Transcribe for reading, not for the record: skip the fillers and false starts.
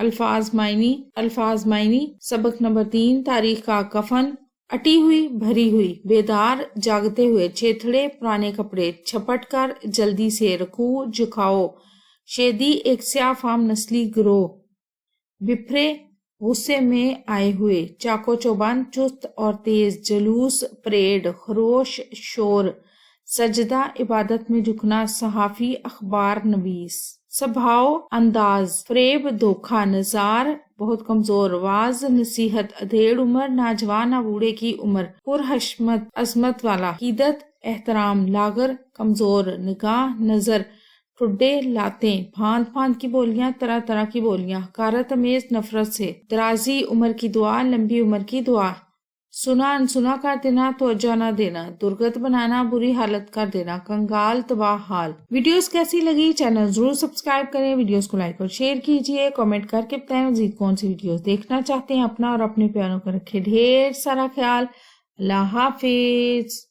الفاظ معنی سبق نمبر 3 تاریخ کا کفن، اٹی ہوئی بھری ہوئی، بیدار جاگتے ہوئے، چیتھڑے پرانے کپڑے، چھپٹ کر جلدی سے، رکوع جھکاؤ، شیدی ایک سیاہ فام نسلی گروہ، بپھرے غصے میں آئے ہوئے، چاقو چوبند چست اور تیز، جلوس پریڈ، خروش شور، سجدہ عبادت میں جھکنا، صحافی اخبار نویس، سبھاؤ انداز، فریب دھوکہ، نظار بہت کمزور، واعظ نصیحت، ادھیڑ عمر، ناجوان نہ بوڑھے کی عمر، پرحشمت عظمت والا، عقیدت احترام، لاغر کمزور، نگاہ نظر، ٹھڈے لاتیں، بھانت بھانت کی بولیاں، طرح طرح کی بولیاں، حقارت امیز نفرت سے، درازی عمر کی دعا، لمبی عمر کی دعا، سنا انسنا کر دینا، توجہ نہ دینا، درگت بنانا، بری حالت کر دینا، کنگال تباہ حال۔ ویڈیوز کیسی لگی؟ چینل ضرور سبسکرائب کریں، ویڈیوز کو لائک اور شیئر کیجیے، کامنٹ کر کے بتائیں مزید کون سی ویڈیوز دیکھنا چاہتے ہیں۔ اپنا اور اپنے پیاروں کا رکھے ڈھیر سارا خیال۔ اللہ حافظ۔